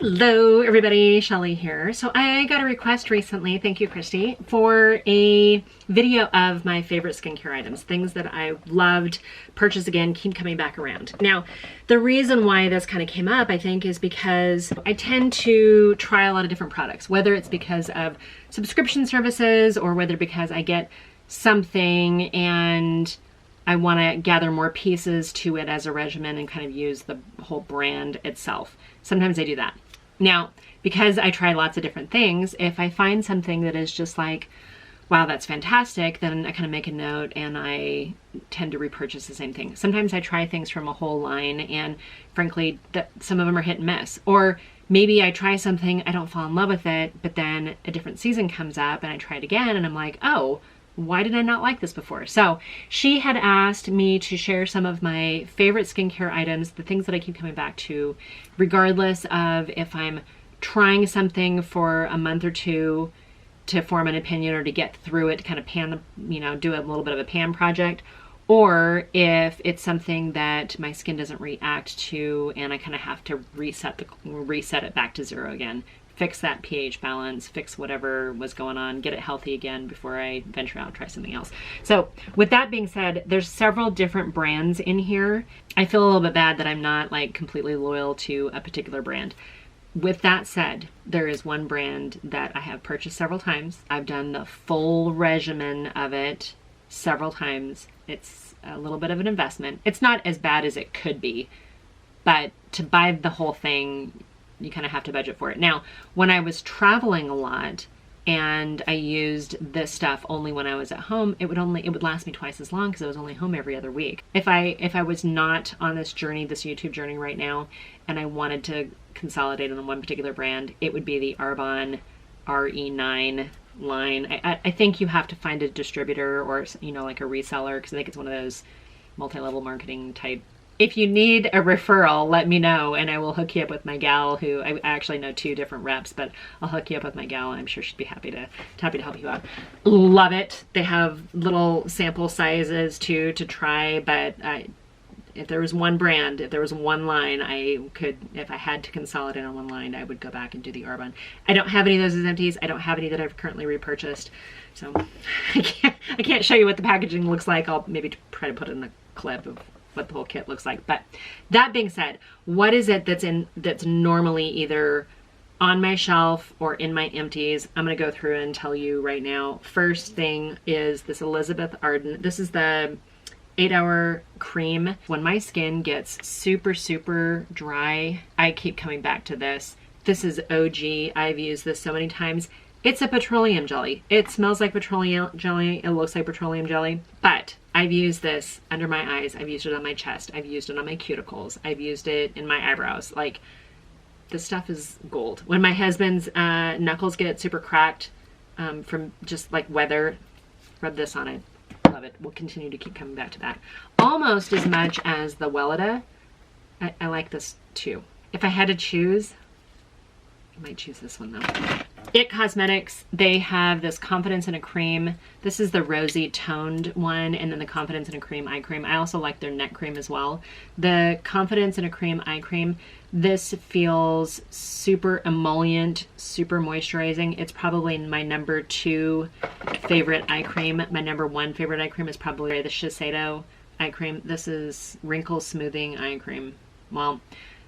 Hello everybody, Shelly here. So I got a request recently, thank you Christy, for a video of my favorite skincare items, things that I loved, purchase again, keep coming back around. Now, the reason why this kind of came up, I think, is because I tend to try a lot of different products, whether it's because of subscription services or whether because I get something and I want to gather more pieces to it as a regimen and kind of use the whole brand itself. Sometimes I do that. Now, because I try lots of different things, if I find something that is just like, wow, that's fantastic, then I kind of make a note and I tend to repurchase the same thing. Sometimes I try things from a whole line and frankly, some of them are hit and miss. Or maybe I try something, I don't fall in love with it, but then a different season comes up and I try it again and I'm like, oh, why did I not like this before? So she had asked me to share some of my favorite skincare items, the things that I keep coming back to, regardless of if I'm trying something for a month or two to form an opinion or to get through it, to kind of pan, do a little bit of a pan project, or if it's something that my skin doesn't react to and I kind of have to reset it back to zero again. Fix that pH balance, fix whatever was going on, get it healthy again before I venture out and try something else. So with that being said, there's several different brands in here. I feel a little bit bad that I'm not like completely loyal to a particular brand. With that said, there is one brand that I have purchased several times. I've done the full regimen of it several times. It's a little bit of an investment. It's not as bad as it could be, but to buy the whole thing, you kind of have to budget for it. Now, when I was traveling a lot and I used this stuff only when I was at home, it would last me twice as long because I was only home every other week. If I was not on this journey, this YouTube journey right now, and I wanted to consolidate on one particular brand, it would be the Arbonne RE9 line. I think you have to find a distributor or like a reseller, because I think it's one of those multi-level marketing type. If you need a referral, let me know and I will hook you up with my gal who, I actually know 2 different reps, but I'll hook you up with my gal and I'm sure she'd be happy to help you out. Love it. They have little sample sizes too to try, but if there was one brand, if there was one line, if I had to consolidate on one line, I would go back and do the Arbonne. I don't have any of those as empties. I don't have any that I've currently repurchased. So I can't show you what the packaging looks like. I'll maybe try to put it in the clip of what the whole kit looks like. But that being said, what is it that's normally either on my shelf or in my empties? I'm going to go through and tell you right now. First thing is this Elizabeth Arden. This is the 8-hour cream. When my skin gets super dry, I keep coming back to this. This is OG. I've used this so many times. It's a petroleum jelly. It smells like petroleum jelly. It looks like petroleum jelly, but I've used this under my eyes. I've used it on my chest. I've used it on my cuticles. I've used it in my eyebrows. Like, this stuff is gold. When my husband's knuckles get super cracked from just like weather, rub this on it. Love it. We'll continue to keep coming back to that. Almost as much as the Wellida. I like this too. If I had to choose, I might choose this one though. It Cosmetics, they have this Confidence in a Cream. This is the rosy toned one, and then the Confidence in a Cream eye cream. I also like their neck cream as well. The Confidence in a Cream eye cream, this feels super emollient, super moisturizing. It's probably my number 2 favorite eye cream. My number 1 favorite eye cream is probably the Shiseido eye cream. This is Wrinkle Smoothing Eye Cream. Well,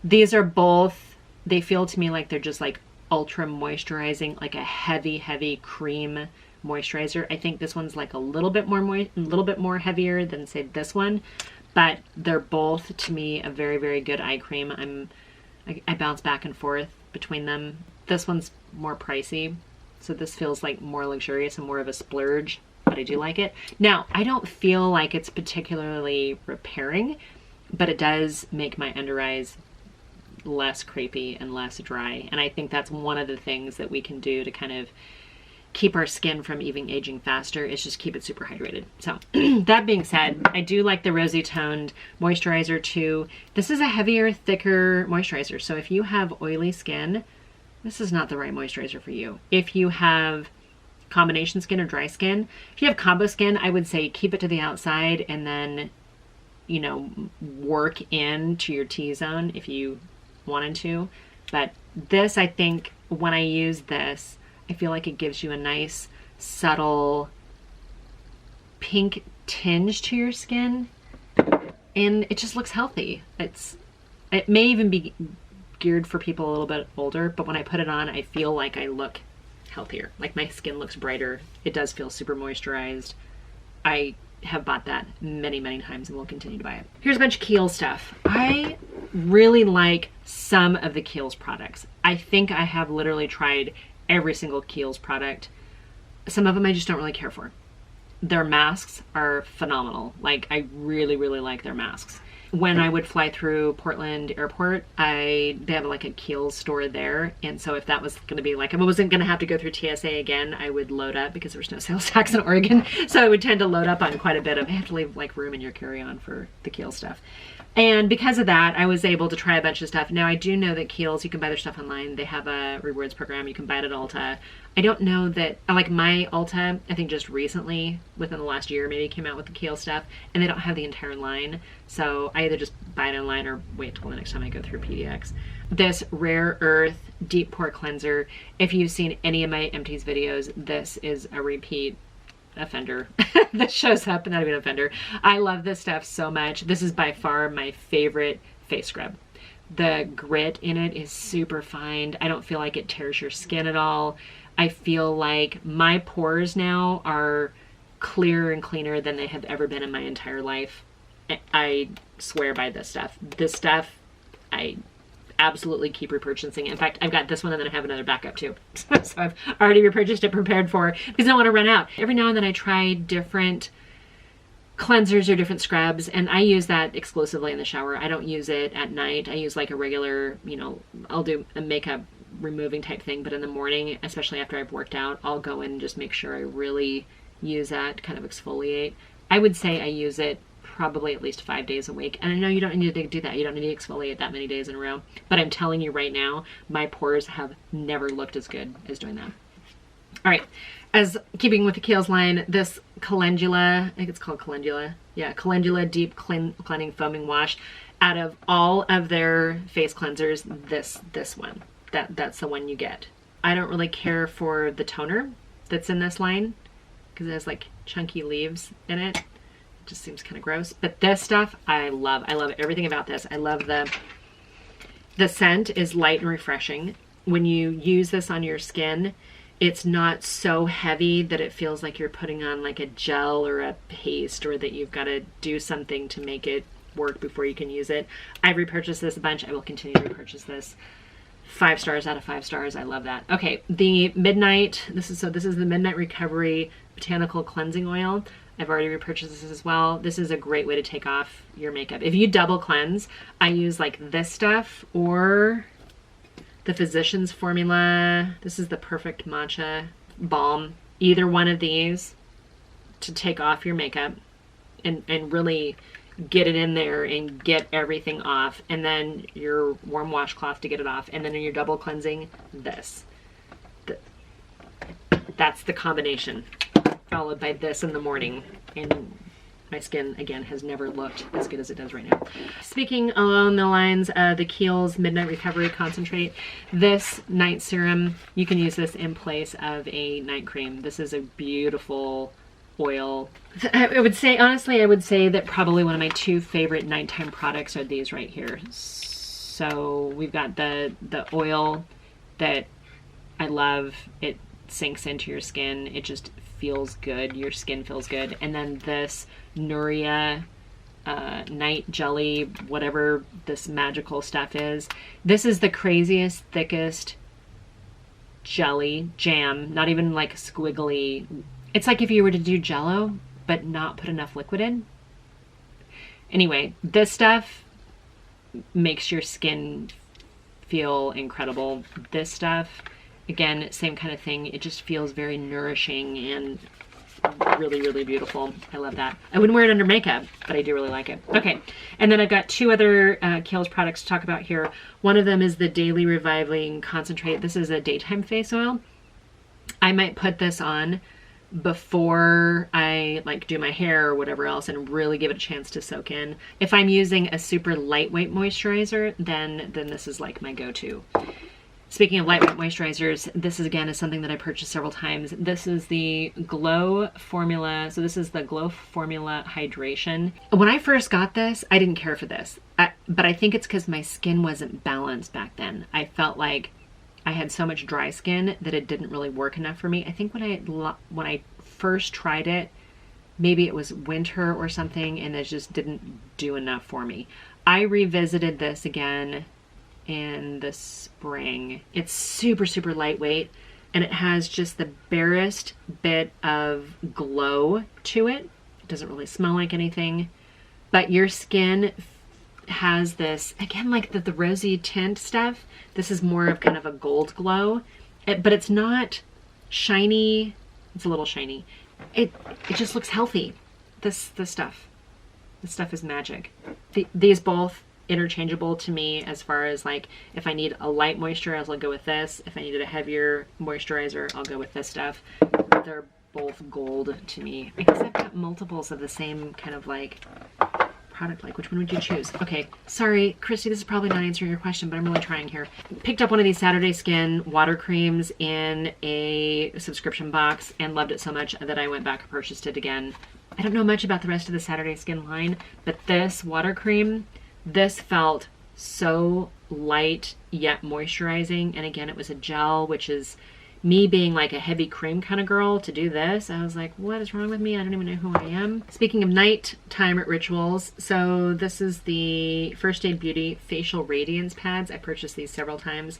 these are both, they feel to me like they're just like ultra moisturizing, like a heavy cream moisturizer. I think this one's like a little bit more heavier than say this one, but they're both to me a very good eye cream. I bounce back and forth between them. This one's more pricey, so this feels like more luxurious and more of a splurge, but I do like it. Now, I don't feel like it's particularly repairing, but it does make my under eyes less crepey and less dry, and I think that's one of the things that we can do to kind of keep our skin from even aging faster, is just keep it super hydrated. So that being said, I do like the rosy toned moisturizer too. This is a heavier, thicker moisturizer, so if you have oily skin, this is not the right moisturizer for you. If you have combination skin or dry skin, if you have combo skin, I would say keep it to the outside and then work into your T-zone if you wanted to, but This, I think, when I use this, I feel like it gives you a nice, subtle pink tinge to your skin, and it just looks healthy. It may even be geared for people a little bit older, but when I put it on, I feel like I look healthier. Like my skin looks brighter. It does feel super moisturized. I have bought that many, many times and will continue to buy it. Here's a bunch of Kiehl's stuff. I really like some of the Kiehl's products. I think I have literally tried every single Kiehl's product. Some of them I just don't really care for. Their masks are phenomenal. Like, I really, really like their masks. When I would fly through Portland Airport, they have like a Kiehl's store there. And so if that was going to be like, I wasn't going to have to go through TSA again, I would load up because there was no sales tax in Oregon. So I would tend to load up on quite a bit of, you have to leave like room in your carry-on for the Kiehl's stuff. And because of that, I was able to try a bunch of stuff. Now, I do know that Kiehl's, you can buy their stuff online. They have a rewards program. You can buy it at Ulta. I don't know that, like my Ulta, I think just recently, within the last year, maybe came out with the Kiehl stuff, and they don't have the entire line. So I either just buy it online or wait till the next time I go through PDX. This Rare Earth Deep Pore Cleanser, if you've seen any of my empties videos, this is a repeat offender that shows up, and not even offender. I love this stuff so much. This is by far my favorite face scrub. The grit in it is super fine. I don't feel like it tears your skin at all. I feel like my pores now are clearer and cleaner than they have ever been in my entire life. I swear by this stuff. This stuff, I absolutely keep repurchasing. In fact, I've got this one and then I have another backup too. So I've already repurchased it, prepared for, because I don't want to run out. Every now and then I try different cleansers or different scrubs, and I use that exclusively in the shower. I don't use it at night. I use like a regular, you know, I'll do a makeup removing type thing, but in the morning, especially after I've worked out, I'll go in and just make sure I really use that to kind of exfoliate. I would say I use it probably at least 5 days a week. And I know you don't need to do that. You don't need to exfoliate that many days in a row. But I'm telling you right now, my pores have never looked as good as doing that. All right. As keeping with the Kiehl's line, this Calendula, I think it's called Calendula. Yeah, Calendula Deep Cleansing Foaming Wash. Out of all of their face cleansers, this one, that's the one you get. I don't really care for the toner that's in this line because it has like chunky leaves in it. Just seems kind of gross, but this stuff I love. I love everything about this. I love the scent is light and refreshing. When you use this on your skin, it's not so heavy that it feels like you're putting on like a gel or a paste, or that you've got to do something to make it work before you can use it. I've repurchased this a bunch. I will continue to repurchase this. 5 stars out of 5 stars. I love that. Okay, the Midnight, this is the Midnight Recovery Botanical Cleansing Oil. I've already repurchased this as well. This is a great way to take off your makeup. If you double cleanse, I use like this stuff or the Physicians Formula. This is the Perfect Matcha Balm. Either one of these to take off your makeup and really get it in there and get everything off. And then your warm washcloth to get it off. And then when you're double cleansing, this. That's the combination. Followed by this in the morning, and my skin again has never looked as good as it does right now. Speaking along the lines of the Kiehl's Midnight Recovery Concentrate, this night serum, you can use this in place of a night cream. This is a beautiful oil. I would say, honestly, I would say that probably one of my 2 favorite nighttime products are these right here. So we've got the oil that I love. It sinks into your skin. It just feels good. Your skin feels good. And then this Nuria night jelly, whatever this magical stuff is. This is the craziest, thickest jelly jam, not even like squiggly. It's like if you were to do Jello, but not put enough liquid in. Anyway, this stuff makes your skin feel incredible. This stuff, again, same kind of thing. It just feels very nourishing and really, really beautiful. I love that. I wouldn't wear it under makeup, but I do really like it. Okay, and then I've got 2 other Kiehl's products to talk about here. One of them is the Daily Reviving Concentrate. This is a daytime face oil. I might put this on before I like do my hair or whatever else and really give it a chance to soak in. If I'm using a super lightweight moisturizer, then this is like my go-to. Speaking of lightweight moisturizers, this is again is something that I purchased several times. This is the Glow Formula. So this is the Glow Formula Hydration. When I first got this, I didn't care for this, but I think it's because my skin wasn't balanced back then. I felt like I had so much dry skin that it didn't really work enough for me. I think when I first tried it, maybe it was winter or something, and it just didn't do enough for me. I revisited this again in the spring. It's super, super lightweight, and it has just the barest bit of glow to it. It doesn't really smell like anything, but your skin has this, again, like the rosy tint stuff. This is more of kind of a gold glow, but it's not shiny. It's a little shiny. It just looks healthy. This stuff is magic. These both interchangeable to me as far as like, if I need a light moisturizer, I'll go with this. If I needed a heavier moisturizer, I'll go with this stuff. They're both gold to me. I guess I've got multiples of the same kind of like product. Like, which one would you choose? Okay, sorry, Christy, this is probably not answering your question, but I'm really trying here. Picked up one of these Saturday Skin water creams in a subscription box and loved it so much that I went back and purchased it again. I don't know much about the rest of the Saturday Skin line, but this water cream, this felt so light yet moisturizing. And again, it was a gel, which is me being like a heavy cream kind of girl. To do this, I was like, what is wrong with me? I don't even know who I am. Speaking of nighttime rituals, so this is the First Aid Beauty Facial Radiance Pads. I purchased these several times.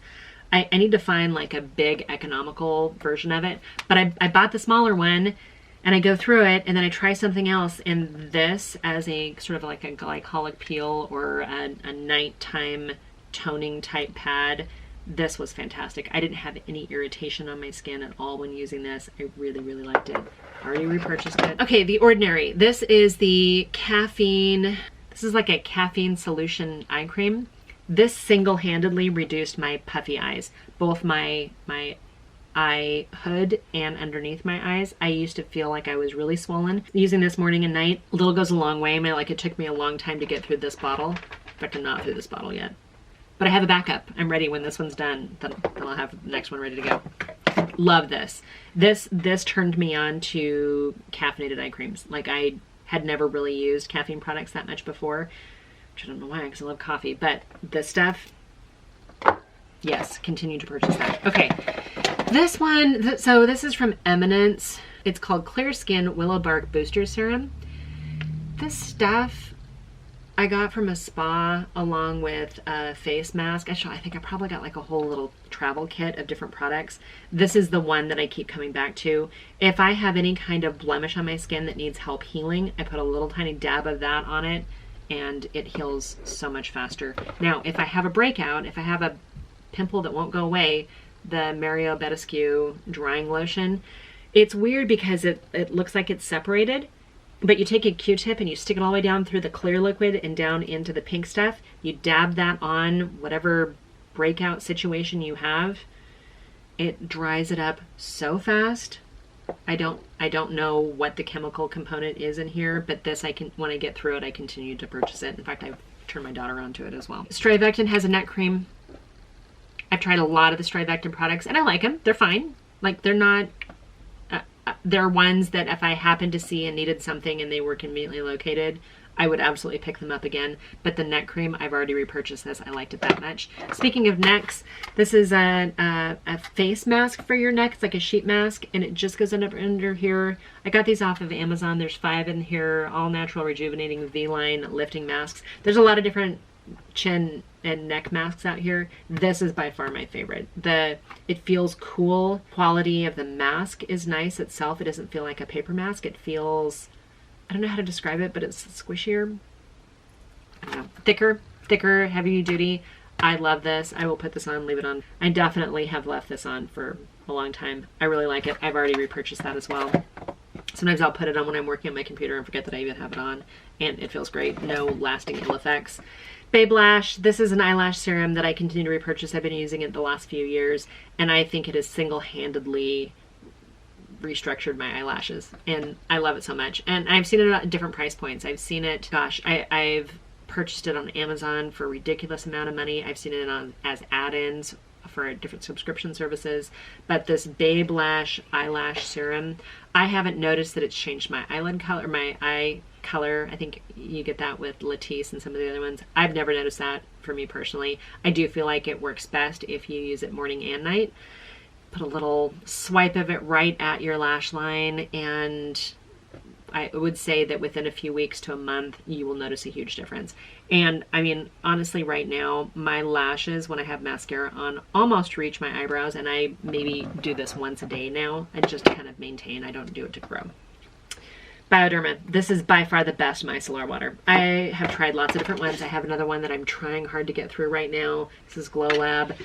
I need to find like a big economical version of it, but I bought the smaller one, and I go through it, and then I try something else, and this as a sort of like a glycolic peel or a nighttime toning type pad, this was fantastic. I didn't have any irritation on my skin at all when using this. I really, really liked it. Already repurchased it. Okay, The Ordinary. This is the caffeine, this is like a caffeine solution eye cream. This single-handedly reduced my puffy eyes, both my eye hood and underneath my eyes. I used to feel like I was really swollen. Using this morning and night, a little goes a long way. I mean, like, it took me a long time to get through this bottle. In fact, I'm not through this bottle yet. But I have a backup. I'm ready when this one's done. Then I'll have the next one ready to go. Love this. This turned me on to caffeinated eye creams. Like, I had never really used caffeine products that much before, which I don't know why, because I love coffee. But this stuff, yes, continue to purchase that. Okay. This one, so this is from Eminence. It's called Clear Skin Willow Bark Booster Serum. This stuff I got from a spa along with a face mask. Actually, I think I probably got like a whole little travel kit of different products. This is the one that I keep coming back to. If I have any kind of blemish on my skin that needs help healing, I put a little tiny dab of that on it, and it heals so much faster. Now, if I have a breakout, if I have a pimple that won't go away, the Mario Badescu drying lotion, it's weird because it looks like it's separated, but you take a Q-tip and you stick it all the way down through the clear liquid and down into the pink stuff. You dab that on whatever breakout situation you have. It dries it up so fast. I don't know what the chemical component is in here, but this, when I get through it, I continue to purchase it. In fact, I've turned my daughter onto it as well. Strivectin has a neck cream. I've tried a lot of the Strivectin products, and I like them. They're fine. Like, they're not, they're ones that if I happened to see and needed something and they were conveniently located, I would absolutely pick them up again. But the neck cream, I've already repurchased this. I liked it that much. Speaking of necks, this is a face mask for your neck. It's like a sheet mask, and it just goes under here. I got these off of Amazon. There's 5 in here, all natural rejuvenating V-line lifting masks. There's a lot of different chin and neck masks out here. This is by far my favorite. It feels cool. Quality of the mask is nice itself. It doesn't feel like a paper mask. It feels, I don't know how to describe it, but it's squishier. I don't know. Thicker, heavy duty. I love this. I will put this on, leave it on. I definitely have left this on for a long time. I really like it. I've already repurchased that as well. Sometimes I'll put it on when I'm working on my computer and forget that I even have it on, and it feels great. No lasting ill effects. Babe Lash, this is an eyelash serum that I continue to repurchase. I've been using it the last few years, and I think it has single-handedly restructured my eyelashes, and I love it so much. And I've seen it at different price points. I've seen it, gosh, I've purchased it on Amazon for a ridiculous amount of money. I've seen it on as add-ins for different subscription services. But this Babe Lash eyelash serum, I haven't noticed that it's changed my eyelid color, my eye color. I think you get that with Latisse and some of the other ones. I've never noticed that for me personally. I do feel like it works best if you use it morning and night. Put a little swipe of it right at your lash line, and I would say that within a few weeks to a month, you will notice a huge difference. And I mean, honestly, right now, my lashes, when I have mascara on, almost reach my eyebrows, and I maybe do this once a day now, and just to kind of maintain. I don't do it to grow. Bioderma. This is by far the best micellar water. I have tried lots of different ones. I have another one that I'm trying hard to get through right now. This is Glow Lab.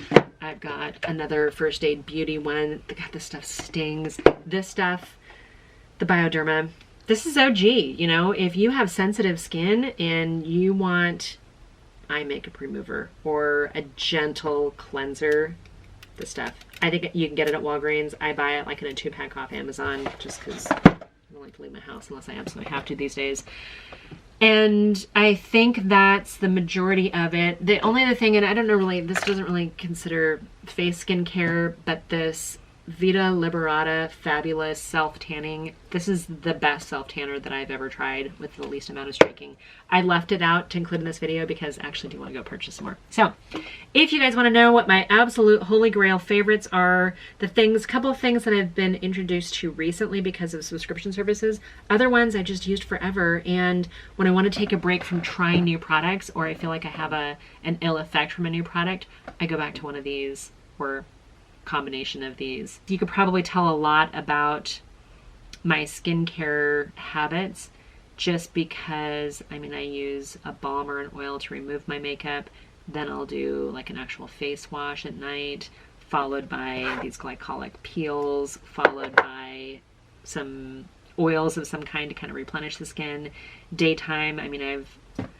I've got another First Aid Beauty one. God, this stuff stings. This stuff, the Bioderma, this is OG. You know, if you have sensitive skin and you want eye makeup remover or a gentle cleanser, this stuff, I think you can get it at Walgreens. I buy it like in a 2-pack off Amazon just because I don't like to leave my house unless I absolutely have to these days. And I think that's the majority of it. The only other thing, and I don't know really, this doesn't really consider face skincare, but this Vita Liberata Fabulous Self-Tanning. This is the best self-tanner that I've ever tried with the least amount of streaking. I left it out to include in this video because I actually do want to go purchase some more. So if you guys want to know what my absolute holy grail favorites are, the things, couple of things that I've been introduced to recently because of subscription services, other ones I just used forever, and when I want to take a break from trying new products, or I feel like I have an ill effect from a new product, I go back to one of these, or combination of these. You could probably tell a lot about my skincare habits just because, I mean, I use a balm or an oil to remove my makeup, then I'll do like an actual face wash at night, followed by these glycolic peels, followed by some oils of some kind to kind of replenish the skin. Daytime, I mean,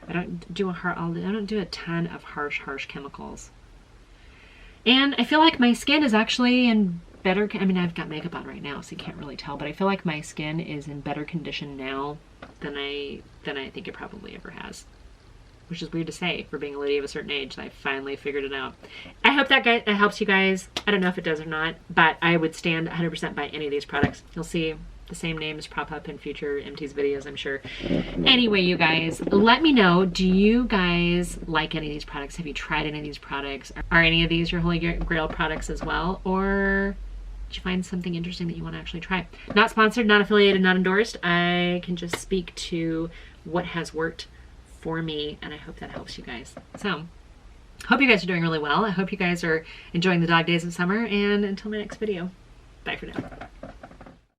I don't do a ton of harsh chemicals. And I feel like my skin is actually in better, I mean, I've got makeup on right now, so you can't really tell, but I feel like my skin is in better condition now than I think it probably ever has. Which is weird to say for being a lady of a certain age, that I finally figured it out. I hope that helps you guys. I don't know if it does or not, but I would stand 100% by any of these products. You'll see the same names prop up in future MT's videos, I'm sure. Anyway, you guys, let me know, do you guys like any of these products? Have you tried any of these products? Are any of these your Holy Grail products as well? Or did you find something interesting that you want to actually try? Not sponsored, not affiliated, not endorsed. I can just speak to what has worked for me, and I hope that helps you guys. So, hope you guys are doing really well. I hope you guys are enjoying the dog days of summer, and until my next video, bye for now.